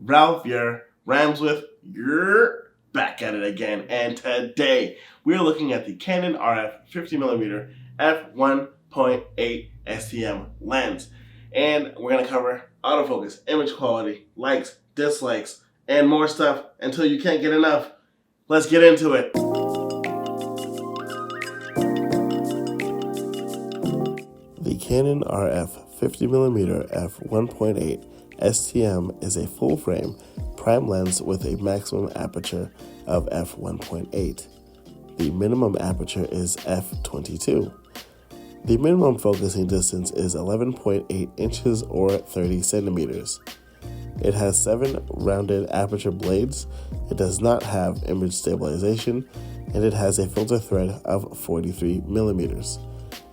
Ralph, your Rams with, you're back at it again. And today we're looking at the Canon RF 50mm F1.8 STM lens. And we're going to cover autofocus, image quality, likes, dislikes, and more stuff until you can't get enough. Let's get into it. The Canon RF 50mm f1.8 STM is a full-frame prime lens with a maximum aperture of f1.8. The minimum aperture is f22. The minimum focusing distance is 11.8 inches or 30 centimeters. It has 7 rounded aperture blades, it does not have image stabilization, and it has a filter thread of 43 millimeters.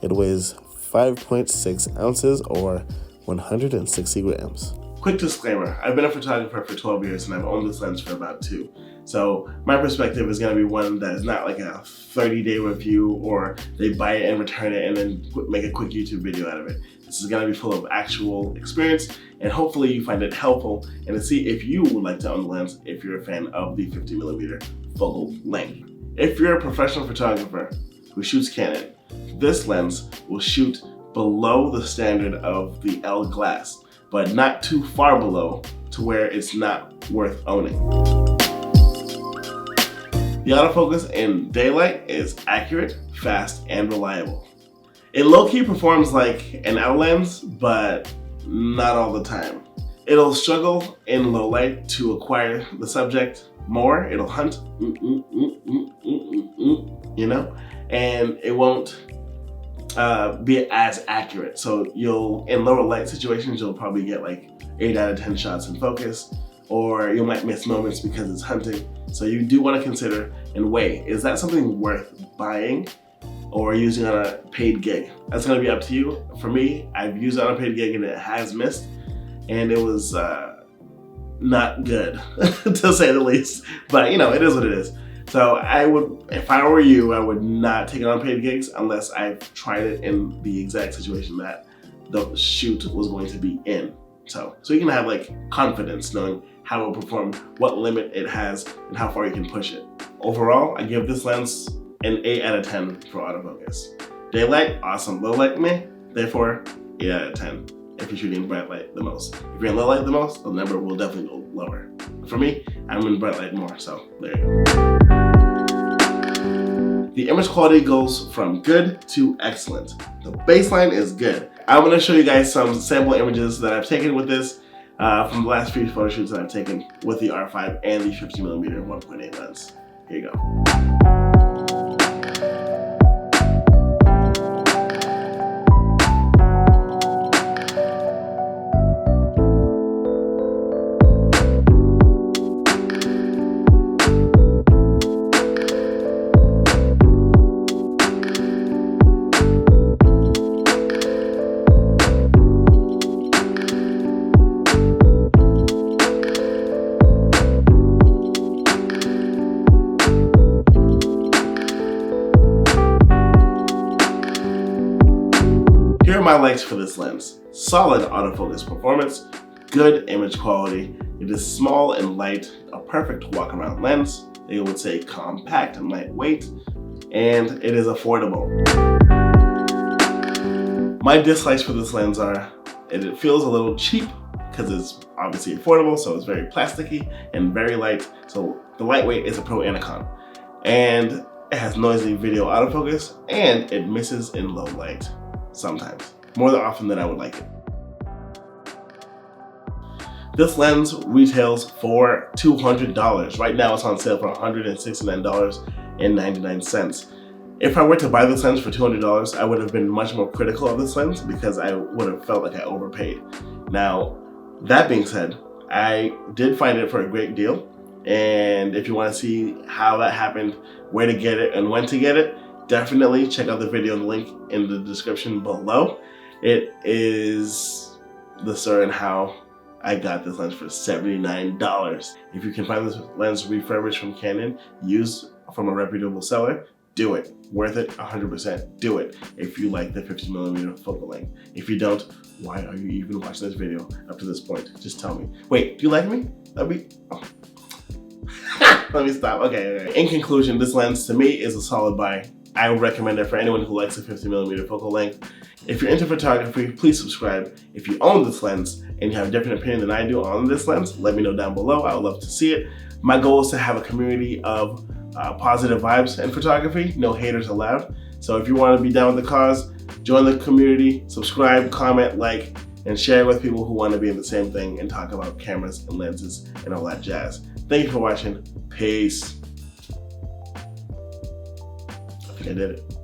It weighs 5.6 ounces or 160 grams. Quick disclaimer, I've been a photographer for 12 years and I've owned this lens for about 2. So my perspective is going to be one that is not like a 30-day review or they buy it and return it and then make a quick YouTube video out of it. This is going to be full of actual experience and hopefully you find it helpful and to see if you would like to own the lens if you're a fan of the 50mm focal length. If you're a professional photographer who shoots Canon, this lens will shoot below the standard of the L glass, but not too far below to where it's not worth owning. The autofocus in daylight is accurate, fast, and reliable. It low-key performs like an L lens, but not all the time. It'll struggle in low light to acquire the subject more. It'll hunt, you know, and it won't be as accurate. So in lower light situations, you'll probably get like 8 out of 10 shots in focus, or you might miss moments because it's hunting. So you do want to consider and weigh, is that something worth buying or using on a paid gig? That's going to be up to you. For me, I've used it on a paid gig and it has missed, and it was not good to say the least, but you know, it is what it is. So I would, if I were you, I would not take it on paid gigs unless I've tried it in the exact situation that the shoot was going to be in. So you can have like confidence knowing how it will perform, what limit it has, and how far you can push it. Overall, I give this lens an 8 out of 10 for autofocus. Daylight, awesome. Low light, meh. Therefore, 8 out of 10 if you're shooting bright light the most. If you're in low light the most, the number will definitely go lower. For me, I'm in bright light more, so there you go. The image quality goes from good to excellent. The baseline is good. I'm going to show you guys some sample images that I've taken with this from the last few photo shoots that I've taken with the R5 and the 50mm 1.8 lens. Here you go. Here are my likes for this lens. Solid autofocus performance, good image quality, it is small and light, a perfect walk around lens, they would say compact and lightweight, and it is affordable. My dislikes for this lens are, it feels a little cheap because it's obviously affordable, so it's very plasticky and very light, so the lightweight is a pro and a con. And it has noisy video autofocus, and it misses in low light. Sometimes, more often than I would like it. This lens retails for $200. Right now it's on sale for $169.99. If I were to buy this lens for $200, I would have been much more critical of this lens because I would have felt like I overpaid. Now, that being said, I did find it for a great deal. And if you want to see how that happened, where to get it, and when to get it, definitely check out the video and the link in the description below. It is the story on how I got this lens for $79. If you can find this lens refurbished from Canon, used from a reputable seller, do it. Worth it, 100%. Do it if you like the 50mm focal length. If you don't, why are you even watching this video up to this point? Just tell me. Wait, do you like me? Let me stop. Okay. In conclusion, this lens to me is a solid buy. I would recommend it for anyone who likes a 50mm focal length. If you're into photography, please subscribe. If you own this lens and you have a different opinion than I do on this lens, let me know down below. I would love to see it. My goal is to have a community of positive vibes in photography, no haters allowed. So if you want to be down with the cause, join the community, subscribe, comment, like, and share with people who want to be in the same thing and talk about cameras and lenses and all that jazz. Thank you for watching. Peace. I think I did it.